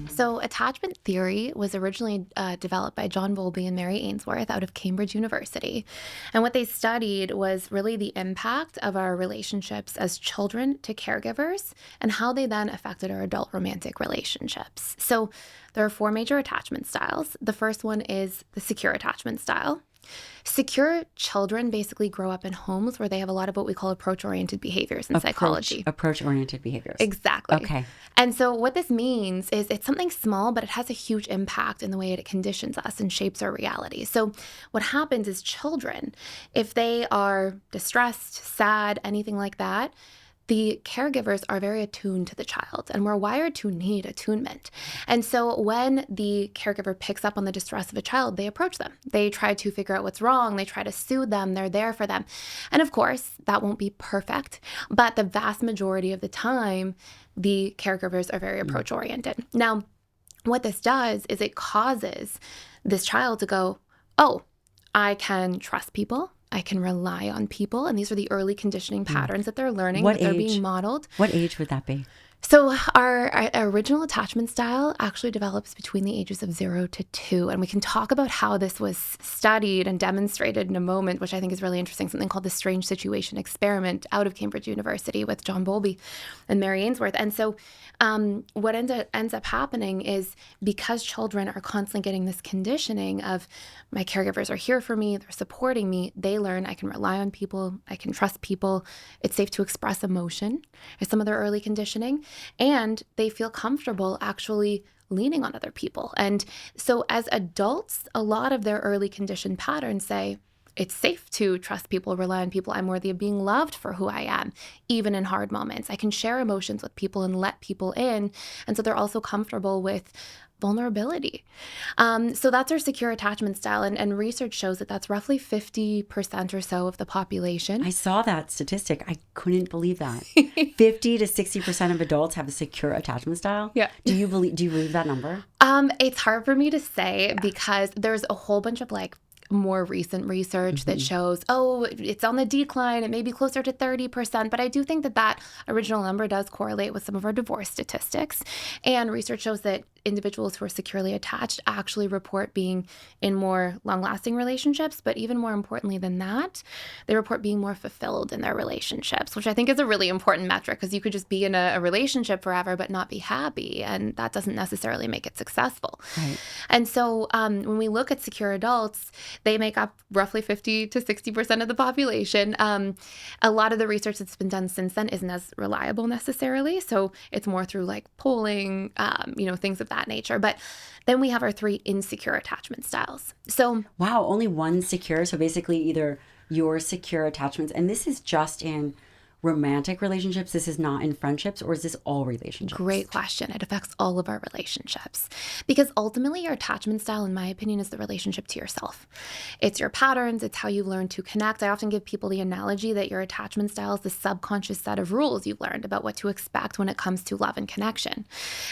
So attachment theory was originally developed by John Bowlby and Mary Ainsworth out of Cambridge University. And what they studied was really the impact of our relationships as children to caregivers and how they then affected our adult romantic relationships. So there are 4 major attachment styles. The first one is the secure attachment style. Secure children basically grow up in homes where they have a lot of what we call approach-oriented behaviors in psychology. Approach-oriented behaviors. Exactly. Okay. And so what this means is it's something small, but it has a huge impact in the way it conditions us and shapes our reality. So what happens is children, if they are distressed, sad, anything like that, the caregivers are very attuned to the child, and we're wired to need attunement. And so when the caregiver picks up on the distress of a child, they approach them. They try to figure out what's wrong. They try to soothe them. They're there for them. And of course, that won't be perfect, but the vast majority of the time, the caregivers are very approach-oriented. Now, what this does is it causes this child to go, oh, I can trust people. I can rely on people. And these are the early conditioning patterns that they're learning, that they're being modeled. What age would that be? So our original attachment style actually develops between the ages of 0 to 2. And we can talk about how this was studied and demonstrated in a moment, which I think is really interesting, something called the strange situation experiment out of Cambridge University with John Bowlby and Mary Ainsworth. And so what ends up happening is because children are constantly getting this conditioning of my caregivers are here for me, they're supporting me, they learn I can rely on people, I can trust people, it's safe to express emotion is some of their early conditioning. And they feel comfortable actually leaning on other people. And so as adults, a lot of their early conditioned patterns say, it's safe to trust people, rely on people. I'm worthy of being loved for who I am, even in hard moments. I can share emotions with people and let people in. And so they're also comfortable with vulnerability. So that's our secure attachment style. And research shows that that's roughly 50% or so of the population. I saw that statistic. I couldn't believe that. 50 to 60% of adults have a secure attachment style. Yeah. Do you believe that number? It's hard for me to say because there's a whole bunch of more recent research that shows, it's on the decline. It may be closer to 30%. But I do think that original number does correlate with some of our divorce statistics. And research shows that individuals who are securely attached actually report being in more long-lasting relationships. But even more importantly than that, they report being more fulfilled in their relationships, which I think is a really important metric because you could just be in a relationship forever but not be happy. And that doesn't necessarily make it successful. Right. And so when we look at secure adults, they make up roughly 50 to 60% of the population. A lot of the research that's been done since then isn't as reliable necessarily. So it's more through polling, things of that nature. But then we have our 3 insecure attachment styles. So wow, only one secure. So basically either your secure attachments, and this is just in romantic relationships, this is not in friendships, or is this all relationships? Great question. It affects all of our relationships because ultimately your attachment style, in my opinion, is the relationship to yourself. It's your patterns. It's how you learn to connect. I often give people the analogy that your attachment style is the subconscious set of rules you've learned about what to expect when it comes to love and connection.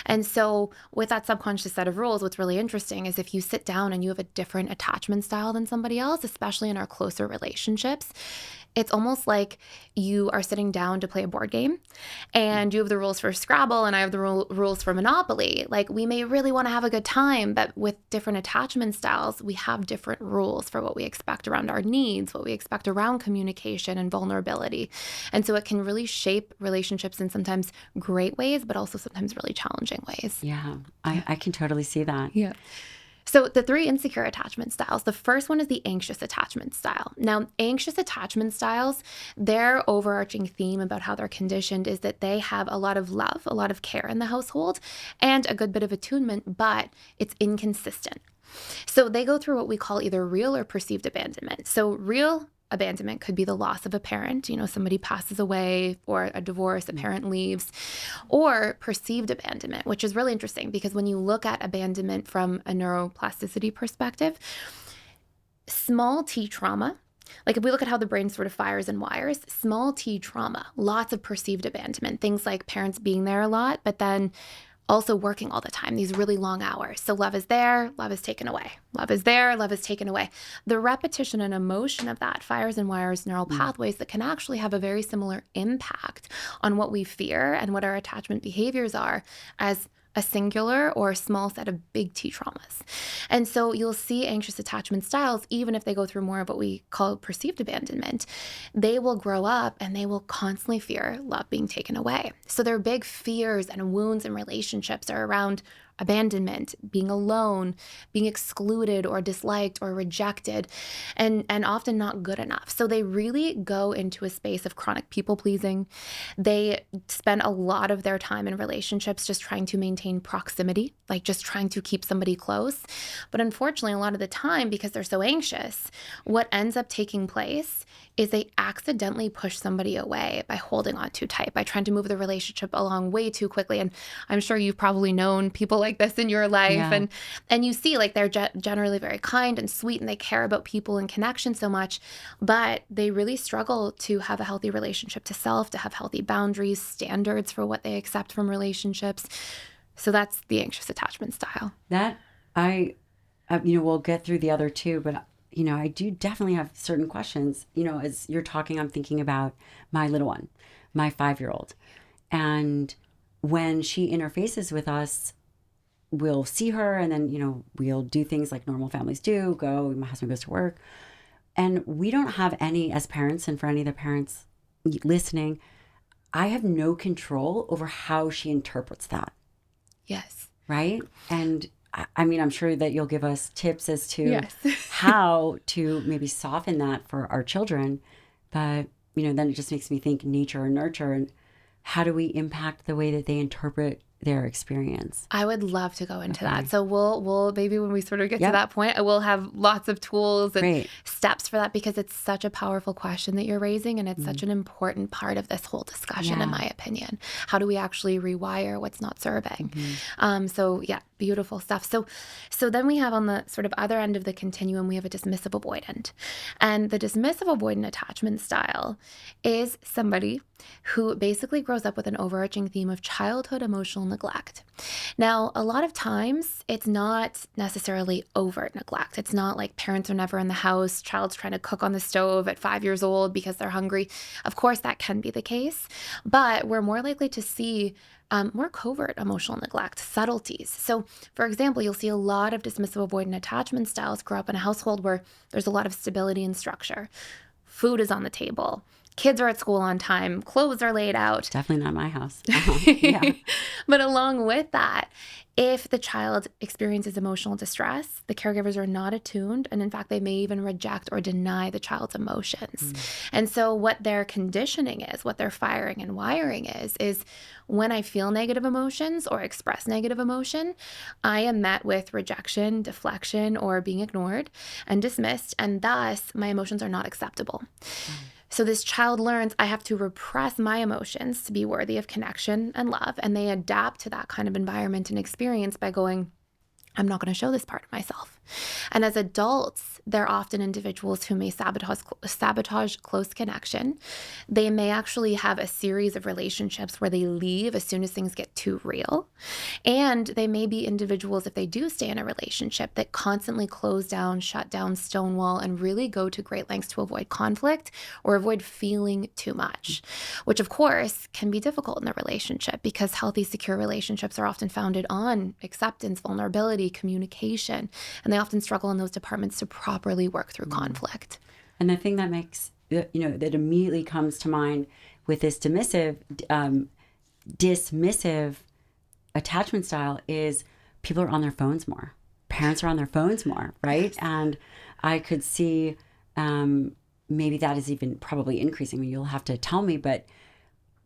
And so with that subconscious set of rules, what's really interesting is if you sit down and you have a different attachment style than somebody else, especially in our closer relationships, it's almost like you are sitting down to play a board game and you have the rules for Scrabble and I have the rules for Monopoly. We may really want to have a good time, but with different attachment styles, we have different rules for what we expect around our needs, what we expect around communication and vulnerability. And so it can really shape relationships in sometimes great ways, but also sometimes really challenging ways. Yeah, I can totally see that. Yeah. So the 3 insecure attachment styles, the first one is the anxious attachment style. Now, anxious attachment styles, their overarching theme about how they're conditioned is that they have a lot of love, a lot of care in the household, and a good bit of attunement, but it's inconsistent. So they go through what we call either real or perceived abandonment. So real abandonment could be the loss of a parent, somebody passes away, or a divorce, a parent leaves, or perceived abandonment, which is really interesting because when you look at abandonment from a neuroplasticity perspective, small t trauma, if we look at how the brain sort of fires and wires, small t trauma, lots of perceived abandonment, things like parents being there a lot, but then also working all the time, these really long hours. So love is there, love is taken away. Love is there, love is taken away. The repetition and emotion of that fires and wires neural pathways that can actually have a very similar impact on what we fear and what our attachment behaviors are as a singular or a small set of big T traumas. And so you'll see anxious attachment styles, even if they go through more of what we call perceived abandonment, they will grow up and they will constantly fear love being taken away. So their big fears and wounds in relationships are around abandonment, being alone, being excluded or disliked or rejected, and often not good enough. So they really go into a space of chronic people pleasing. They spend a lot of their time in relationships just trying to maintain proximity, like just trying to keep somebody close. But unfortunately, a lot of the time, because they're so anxious, what ends up taking place is they accidentally push somebody away by holding on too tight, by trying to move the relationship along way too quickly. And I'm sure you've probably known people like this in your life. Yeah. And you see, like, they're generally very kind and sweet and they care about people and connection so much, but they really struggle to have a healthy relationship to self, to have healthy boundaries, standards for what they accept from relationships. So that's the anxious attachment style. That we'll get through the other two, but I do definitely have certain questions. As you're talking, I'm thinking about my little one, my 5-year-old. And when she interfaces with us, we'll see her and then, we'll do things like normal families do, my husband goes to work. And we don't have any, as parents, and for any of the parents listening, I have no control over how she interprets that. Yes. Right? And I'm sure that you'll give us tips as to Yes. how to maybe soften that for our children. But, then it just makes me think nature or nurture, and how do we impact the way that they interpret their experience? I would love to go into that. So we'll maybe when we sort of get to Yep. that point, I will have lots of tools and Great. steps for that, because it's such a powerful question that you're raising, and it's such an important part of this whole discussion, in my opinion. How do we actually rewire what's not serving? So yeah, beautiful stuff. So then we have on the sort of other end of the continuum, we have a dismissive avoidant. And the dismissive avoidant attachment style is somebody who basically grows up with an overarching theme of childhood emotional neglect. Now, a lot of times it's not necessarily overt neglect. It's not like parents are never in the house, child's trying to cook on the stove at 5 years old because they're hungry. Of course, that can be the case, but we're more likely to see more covert emotional neglect, subtleties. So, for example, you'll see a lot of dismissive avoidant attachment styles grow up in a household where there's a lot of stability and structure. Food is on the table. Kids are at school on time. Clothes are laid out. Definitely not my house. Yeah. But along with that, if the child experiences emotional distress, the caregivers are not attuned. And in fact, they may even reject or deny the child's emotions. And so what their conditioning is, what their firing and wiring is when I feel negative emotions or express negative emotion, I am met with rejection, deflection, or being ignored and dismissed. And thus, my emotions are not acceptable. So this child learns I have to repress my emotions to be worthy of connection and love. And they adapt to that kind of environment and experience by going, I'm not going to show this part of myself. And as adults, they're often individuals who may sabotage close connection. They may actually have a series of relationships where they leave as soon as things get too real. And they may be individuals, if they do stay in a relationship, that constantly close down, shut down, stonewall, and really go to great lengths to avoid conflict or avoid feeling too much, which of course can be difficult in a relationship, because healthy, secure relationships are often founded on acceptance, vulnerability, communication, and they often struggle in those departments to properly work through conflict. And the thing that makes, that immediately comes to mind with this dismissive attachment style is people are on their phones more. Parents are on their phones more, right? Yes. And I could see maybe that is even probably increasing. I mean, you'll have to tell me, but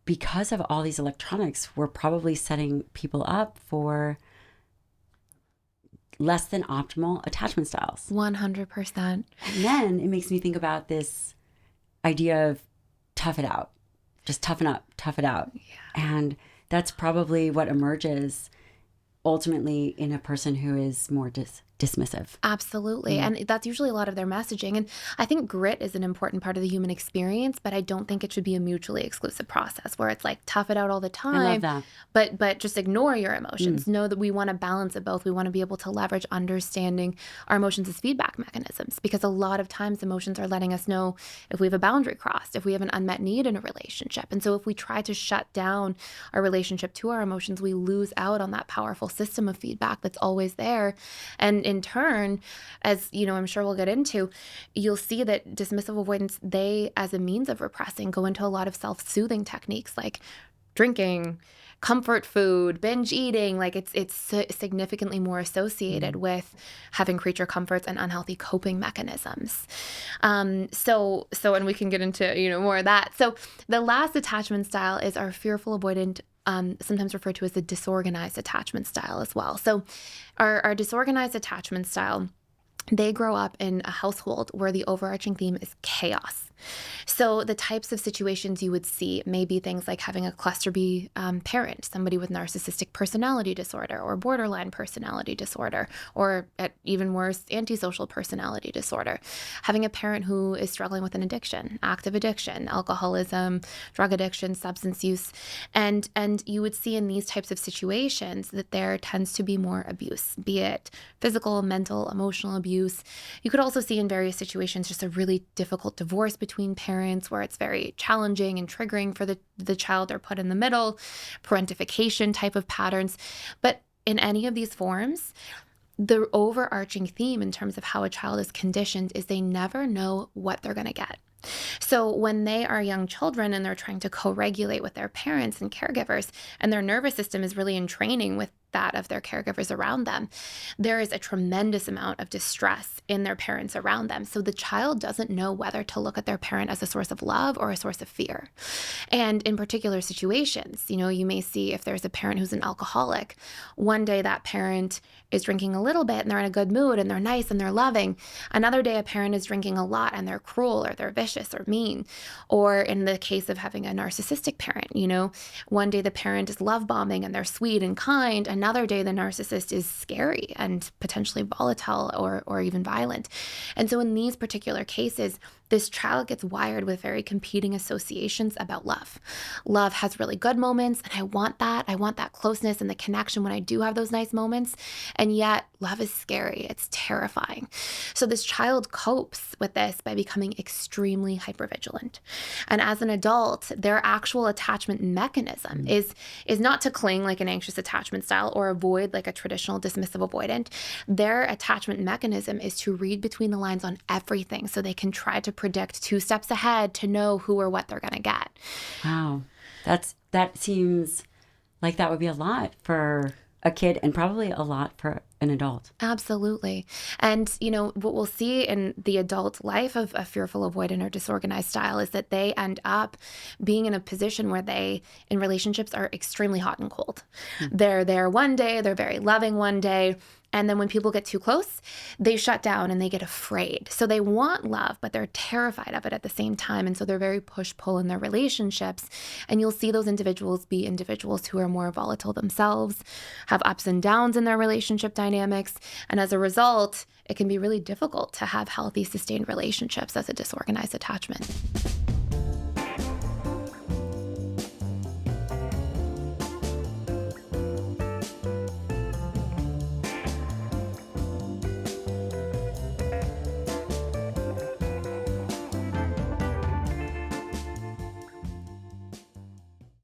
because of all these electronics, we're probably setting people up for less than optimal attachment styles. 100%. And then it makes me think about this idea of tough it out. Just toughen up, tough it out. Yeah. And that's probably what emerges ultimately in a person who is more dismissive. Absolutely. And that's usually a lot of their messaging. And I think grit is an important part of the human experience, but I don't think it should be a mutually exclusive process where it's like tough it out all the time. I love that. But just ignore your emotions. Know that we want to balance it both. We want to be able to leverage understanding our emotions as feedback mechanisms, because a lot of times emotions are letting us know if we have a boundary crossed, if we have an unmet need in a relationship. And so if we try to shut down our relationship to our emotions, we lose out on that powerful system of feedback that's always there. And in turn, as you know, I'm sure we'll get into, you'll see that dismissive avoidants, they, as a means of repressing, go into a lot of self-soothing techniques like drinking, comfort food, binge eating. Like it's significantly more associated with having creature comforts and unhealthy coping mechanisms. So and we can get into, you know, more of that. So the last attachment style is our fearful avoidant, sometimes referred to as the disorganized attachment style as well. So our disorganized attachment style, they grow up in a household where the overarching theme is chaos. So the types of situations you would see may be things like having a cluster B parent, somebody with narcissistic personality disorder or borderline personality disorder, or at even worse, antisocial personality disorder. Having a parent who is struggling with an addiction, active addiction, alcoholism, drug addiction, substance use. And you would see in these types of situations that there tends to be more abuse, be it physical, mental, emotional abuse. You could also see in various situations just a really difficult divorce between parents where it's very challenging and triggering for the child. They're put in the middle, parentification type of patterns. But in any of these forms, the overarching theme in terms of how a child is conditioned is they never know what they're going to get. So when they are young children and they're trying to co-regulate with their parents and caregivers, and their nervous system is really in training with that of their caregivers around them, there is a tremendous amount of distress in their parents around them. So the child doesn't know whether to look at their parent as a source of love or a source of fear. And in particular situations, you know, you may see if there's a parent who's an alcoholic, one day that parent is drinking a little bit and they're in a good mood and they're nice and they're loving. Another day a parent is drinking a lot and they're cruel or they're vicious or mean. Or in the case of having a narcissistic parent, you know, one day the parent is love bombing and they're sweet and kind. Another day the narcissist is scary and potentially volatile or even violent. And so in these particular cases, this child gets wired with very competing associations about love. Love has really good moments, and I want that. I want that closeness and the connection when I do have those nice moments. And yet love is scary. It's terrifying. So this child copes with this by becoming extremely hypervigilant. And as an adult, their actual attachment mechanism is not to cling like an anxious attachment style or avoid like a traditional dismissive avoidant. Their attachment mechanism is to read between the lines on everything so they can try to predict 2 steps ahead to know who or what they're going to get. Wow. That seems like that would be a lot for a kid and probably a lot for an adult. Absolutely. And, you know, what we'll see in the adult life of a fearful avoidant or disorganized style is that they end up being in a position where they, in relationships, are extremely hot and cold. They're there one day, they're very loving one day. And then when people get too close, they shut down and they get afraid. So they want love, but they're terrified of it at the same time. And so they're very push-pull in their relationships. And you'll see those individuals be individuals who are more volatile themselves, have ups and downs in their relationship dynamics. And as a result, it can be really difficult to have healthy, sustained relationships as a disorganized attachment.